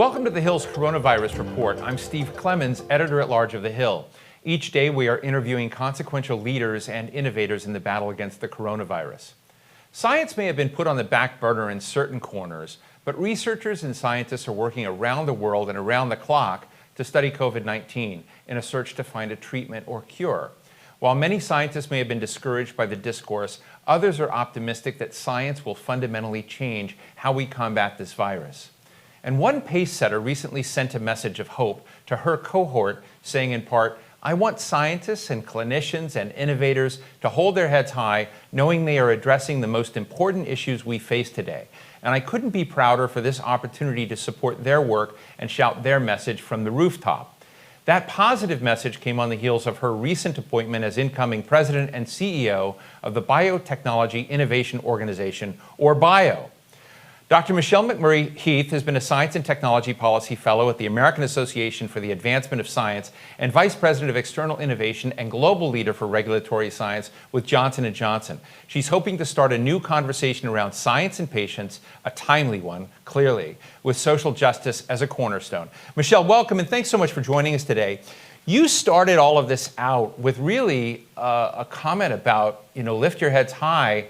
Welcome to The Hill's Coronavirus Report. I'm Steve Clemons, editor-at-large of The Hill. Each day we are interviewing consequential leaders and innovators in the battle against the coronavirus. Science may have been put on the back burner in certain corners, but researchers and scientists are working around the world and around the clock to study COVID-19 in a search to find a treatment or cure. While many scientists may have been discouraged by the discourse, others are optimistic that science will fundamentally change how we combat this virus. And one pace setter recently sent a message of hope to her cohort, saying in part, "I want scientists and clinicians and innovators to hold their heads high, knowing they are addressing the most important issues we face today. And I couldn't be prouder for this opportunity to support their work and shout their message from the rooftop." That positive message came on the heels of her recent appointment as incoming president and CEO of the Biotechnology Innovation Organization, or BIO. Dr. Michelle McMurry-Heath has been a Science and Technology Policy Fellow at the American Association for the Advancement of Science and Vice President of External Innovation and Global Leader for Regulatory Science with Johnson & Johnson. She's hoping to start a new conversation around science and patients, a timely one, clearly, with social justice as a cornerstone. Michelle, welcome, and thanks so much for joining us today. You started all of this out with really a comment about, lift your heads high.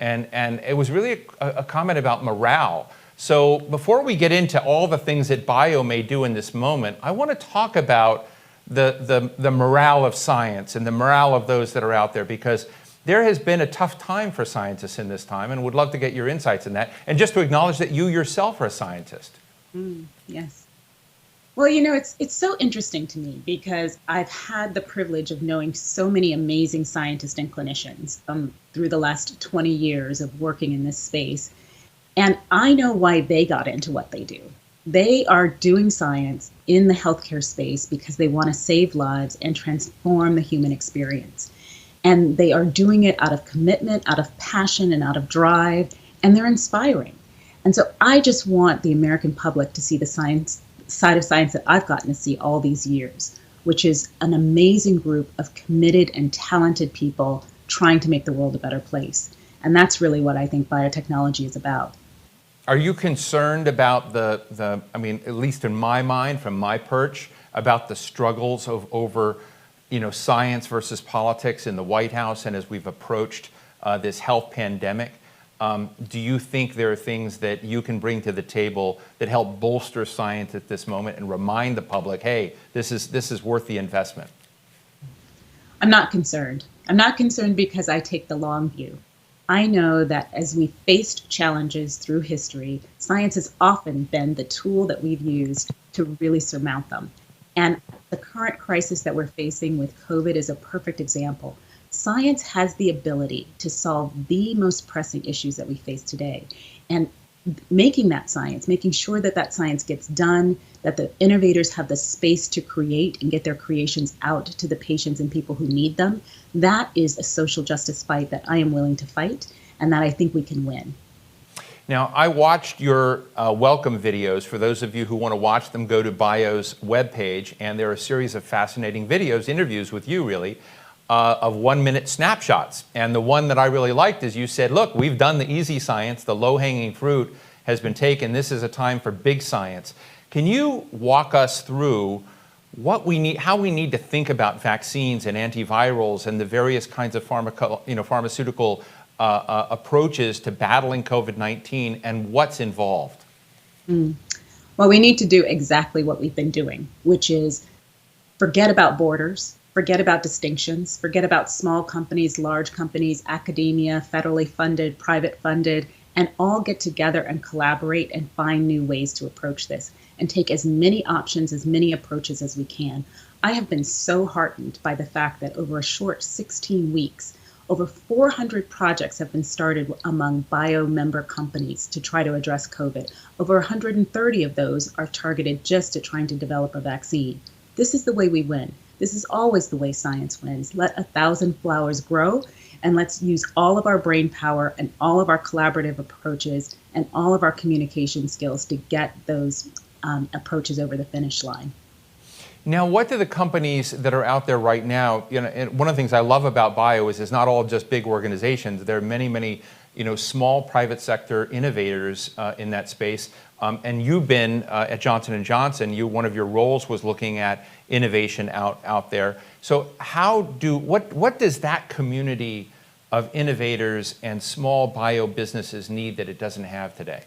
And it was really a comment about morale. So before we get into all the things that bio may do in this moment, I want to talk about the morale of science and the morale of those that are out there, because there has been a tough time for scientists in this time, and would love to get your insights in that. And just to acknowledge that you yourself are a scientist. Yes. Well, it's so interesting to me because I've had the privilege of knowing so many amazing scientists and clinicians through the last 20 years of working in this space. And I know why they got into what they do. They are doing science in the healthcare space because they want to save lives and transform the human experience. And they are doing it out of commitment, out of passion, and out of drive, and they're inspiring. And so I just want the American public to see the side of science that I've gotten to see all these years, which is an amazing group of committed and talented people trying to make the world a better place. And that's really what I think biotechnology is about. Are you concerned about at least in my mind, from my perch, about the struggles over science versus politics in the White House and as we've approached this health pandemic? Do you think there are things that you can bring to the table that help bolster science at this moment and remind the public, hey, this is worth the investment? I'm not concerned. I'm not concerned because I take the long view. I know that as we faced challenges through history, science has often been the tool that we've used to really surmount them. And the current crisis that we're facing with COVID is a perfect example. Science has the ability to solve the most pressing issues that we face today. And making sure that science gets done, that the innovators have the space to create and get their creations out to the patients and people who need them, that is a social justice fight that I am willing to fight and that I think we can win. Now, I watched your welcome videos. For those of you who want to watch them, go to BIO's webpage, and there are a series of fascinating videos, interviews with you, really, of 1-minute snapshots. And the one that I really liked is you said, look, we've done the easy science, the low-hanging fruit has been taken. This is a time for big science. Can you walk us through what we need, how we need to think about vaccines and antivirals and the various kinds of pharmaceutical approaches to battling COVID-19 and what's involved? Well, we need to do exactly what we've been doing, which is forget about borders, forget about distinctions, forget about small companies, large companies, academia, federally funded, private funded, and all get together and collaborate and find new ways to approach this and take as many options, as many approaches as we can. I have been so heartened by the fact that over a short 16 weeks, over 400 projects have been started among bio member companies to try to address COVID. Over 130 of those are targeted just at trying to develop a vaccine. This is the way we win. This is always the way science wins. Let 1,000 flowers grow, and let's use all of our brain power and all of our collaborative approaches and all of our communication skills to get those approaches over the finish line. Now, what do the companies that are out there right now, and one of the things I love about bio is it's not all just big organizations. There are many, many, small private sector innovators in that space. And you've been at Johnson & Johnson, one of your roles was looking at innovation out there. So what does that community of innovators and small bio businesses need that it doesn't have today?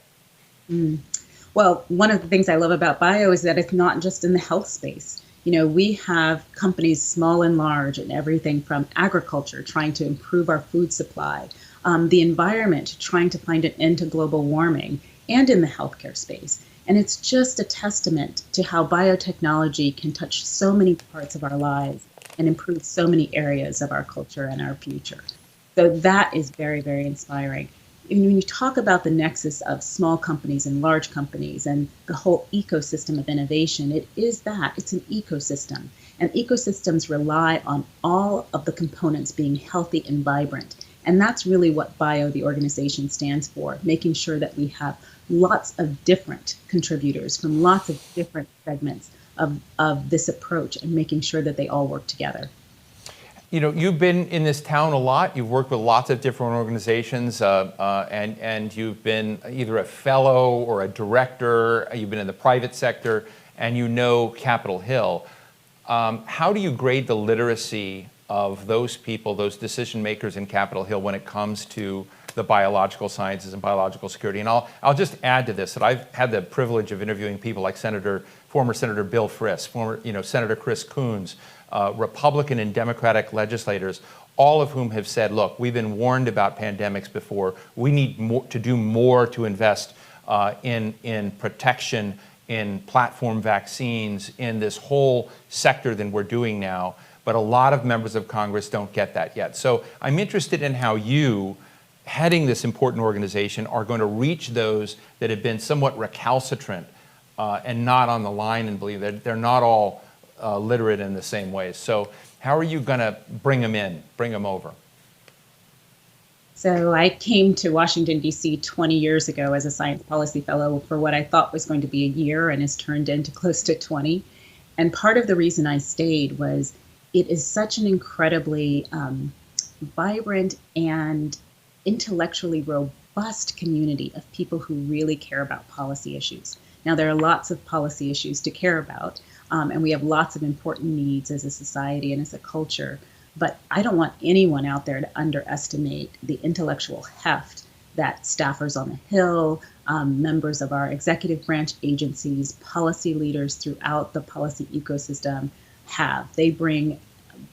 Well, one of the things I love about bio is that it's not just in the health space. We have companies small and large in everything from agriculture, trying to improve our food supply, the environment, trying to find an end to global warming, and in the healthcare space. And it's just a testament to how biotechnology can touch so many parts of our lives and improve so many areas of our culture and our future. So that is very, very inspiring. And when you talk about the nexus of small companies and large companies and the whole ecosystem of innovation, it's an ecosystem. And ecosystems rely on all of the components being healthy and vibrant. And that's really what BIO, the organization, stands for, making sure that we have lots of different contributors from lots of different segments of this approach and making sure that they all work together. You've been in this town a lot. You've worked with lots of different organizations, and you've been either a fellow or a director. You've been in the private sector, and you know Capitol Hill. How do you grade the literacy of those people, those decision makers in Capitol Hill, when it comes to the biological sciences and biological security? And I'll just add to this that I've had the privilege of interviewing people like former Senator Bill Frist, Senator Chris Coons, Republican and Democratic legislators, all of whom have said, look, we've been warned about pandemics before. We need to do more to invest in protection, in platform vaccines, in this whole sector than we're doing now. But a lot of members of Congress don't get that yet. So I'm interested in how you, heading this important organization, are going to reach those that have been somewhat recalcitrant and not on the line and believe that they're not all literate in the same ways. So how are you going to bring them over? So I came to Washington, D.C. 20 years ago as a science policy fellow for what I thought was going to be a year and has turned into close to 20. And part of the reason I stayed was it is such an incredibly vibrant and intellectually robust community of people who really care about policy issues. Now, there are lots of policy issues to care about, and we have lots of important needs as a society and as a culture. But I don't want anyone out there to underestimate the intellectual heft that staffers on the Hill, members of our executive branch agencies, policy leaders throughout the policy ecosystem have. They bring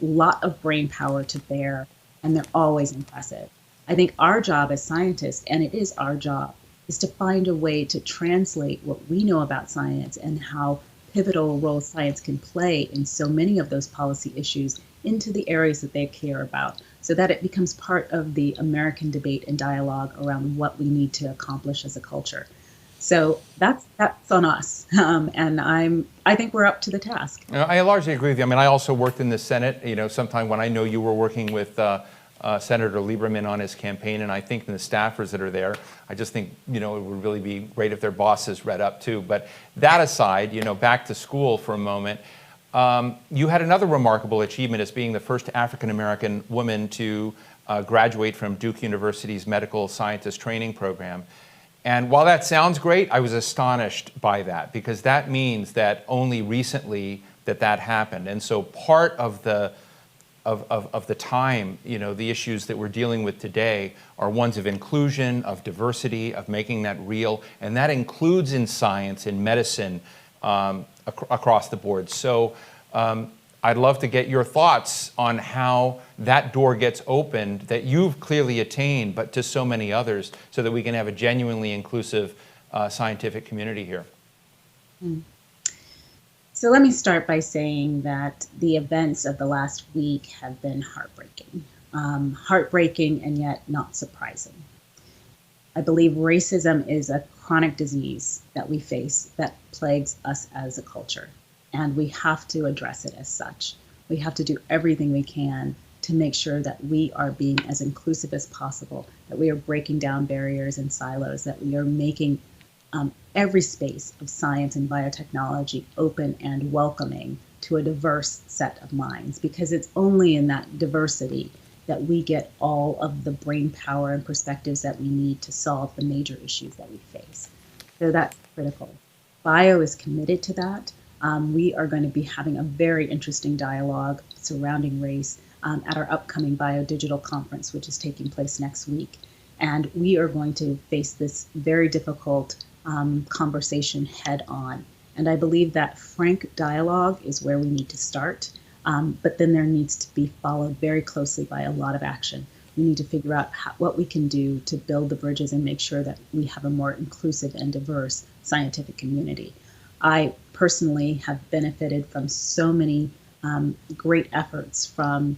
a lot of brain power to bear, and they're always impressive. I think our job as scientists, and it is our job, is to find a way to translate what we know about science and how pivotal role science can play in so many of those policy issues into the areas that they care about, so that it becomes part of the American debate and dialogue around what we need to accomplish as a culture. So that's on us, and I think we're up to the task. I largely agree with you. I mean, I also worked in the Senate. Sometime when I know you were working with Senator Lieberman on his campaign, and I think the staffers that are there, I just think it would really be great if their bosses read up too. But that aside, back to school for a moment. You had another remarkable achievement as being the first African-American woman to graduate from Duke University's medical scientist training program. And while that sounds great, I was astonished by that, because that means that only recently that happened. And so part of the time, the issues that we're dealing with today are ones of inclusion, of diversity, of making that real. And that includes in science, in medicine, across the board. So I'd love to get your thoughts on how that door gets opened that you've clearly attained, but to so many others, so that we can have a genuinely inclusive scientific community here. So let me start by saying that the events of the last week have been heartbreaking. Heartbreaking and yet not surprising. I believe racism is a chronic disease that we face that plagues us as a culture, and we have to address it as such. We have to do everything we can to make sure that we are being as inclusive as possible, that we are breaking down barriers and silos, that we are making every space of science and biotechnology open and welcoming to a diverse set of minds, because it's only in that diversity that we get all of the brain power and perspectives that we need to solve the major issues that we face. So that's critical. Bio is committed to that. We are going to be having a very interesting dialogue surrounding race at our upcoming Biodigital Conference, which is taking place next week. And we are going to face this very difficult conversation head on. And I believe that frank dialogue is where we need to start. But then there needs to be followed very closely by a lot of action. We need to figure out what we can do to build the bridges and make sure that we have a more inclusive and diverse scientific community. I personally have benefited from so many great efforts from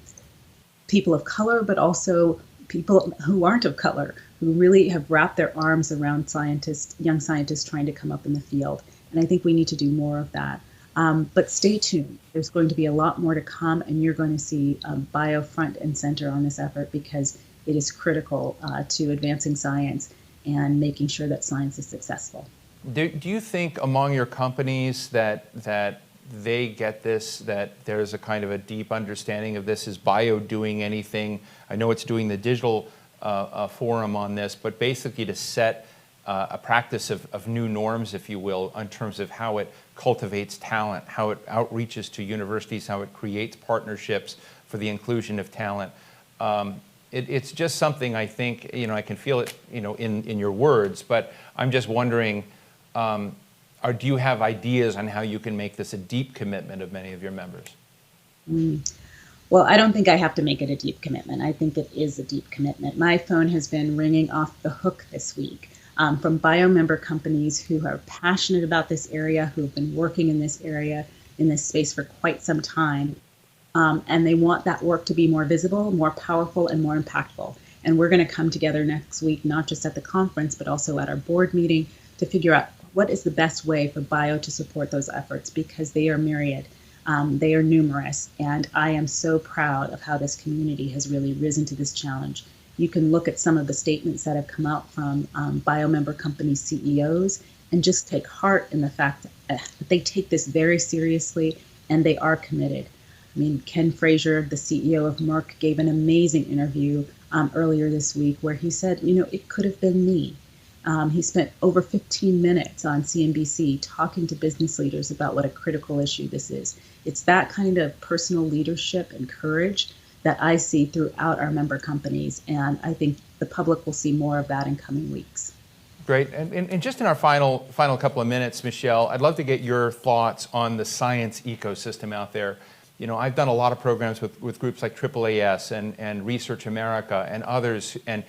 people of color, but also people who aren't of color, who really have wrapped their arms around scientists, young scientists trying to come up in the field. And I think we need to do more of that. But stay tuned. There's going to be a lot more to come, and you're going to see bio front and center on this effort because it is critical to advancing science and making sure that science is successful. Do you think among your companies that they get this, that there's a kind of a deep understanding of this? Is bio doing anything? I know it's doing the digital forum on this, but basically to set a practice of new norms, if you will, in terms of how it cultivates talent, how it outreaches to universities, how it creates partnerships for the inclusion of talent. It's just something I think, I can feel it, in your words, but I'm just wondering, do you have ideas on how you can make this a deep commitment of many of your members? Well, I don't think I have to make it a deep commitment. I think it is a deep commitment. My phone has been ringing off the hook this week from bio member companies who are passionate about this area, who have been working in this area, in this space for quite some time. And they want that work to be more visible, more powerful, and more impactful. And we're going to come together next week, not just at the conference, but also at our board meeting to figure out what is the best way for bio to support those efforts, because they are myriad, they are numerous, and I am so proud of how this community has really risen to this challenge. You can look at some of the statements that have come out from bio member company CEOs and just take heart in the fact that they take this very seriously and they are committed. I mean, Ken Frazier, the CEO of Merck, gave an amazing interview earlier this week where he said, it could have been me. He spent over 15 minutes on CNBC talking to business leaders about what a critical issue this is. It's that kind of personal leadership and courage that I see throughout our member companies, and I think the public will see more of that in coming weeks. Great. And just in our final couple of minutes, Michelle, I'd love to get your thoughts on the science ecosystem out there. I've done a lot of programs with groups like AAAS and Research America and others, and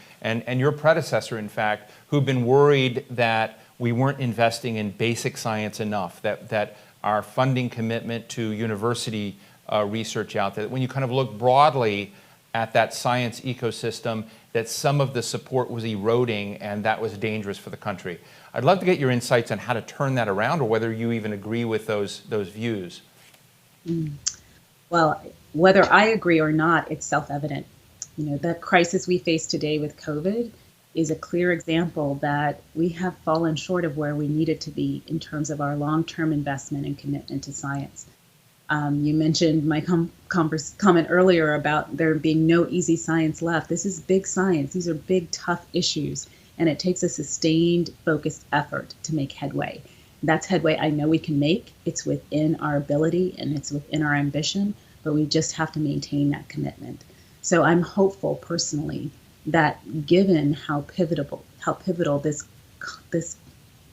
your predecessor, in fact, who've been worried that we weren't investing in basic science enough, that our funding commitment to university research out there, when you kind of look broadly at that science ecosystem, that some of the support was eroding and that was dangerous for the country. I'd love to get your insights on how to turn that around, or whether you even agree with those views. Well, whether I agree or not, it's self-evident. The crisis we face today with COVID is a clear example that we have fallen short of where we needed to be in terms of our long-term investment and commitment to science. You mentioned my comment earlier about there being no easy science left. This is big science. These are big, tough issues, and it takes a sustained, focused effort to make headway. That's headway I know we can make. It's within our ability and it's within our ambition, but we just have to maintain that commitment. So I'm hopeful personally that given how pivotal this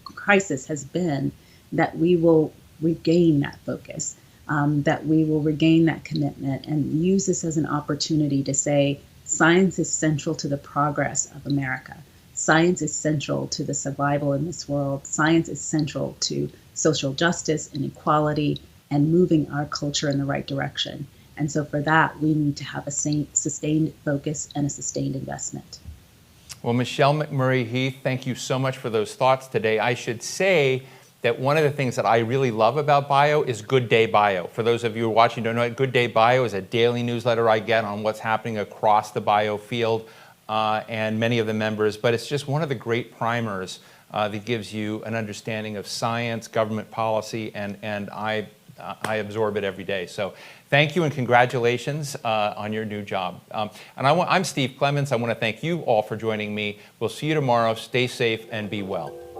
crisis has been, that we will regain that focus, that we will regain that commitment and use this as an opportunity to say science is central to the progress of America. Science is central to the survival in this world. Science is central to social justice and equality and moving our culture in the right direction. And so for that, we need to have a sustained focus and a sustained investment. Well, Michelle McMurry-Heath, thank you so much for those thoughts today. I should say that one of the things that I really love about bio is Good Day Bio. For those of you who are watching don't know it, Good Day Bio is a daily newsletter I get on what's happening across the bio field and many of the members, but it's just one of the great primers that gives you an understanding of science, government policy, and I absorb it every day. So thank you and congratulations on your new job. I'm Steve Clemons. I want to thank you all for joining me. We'll see you tomorrow. Stay safe and be well.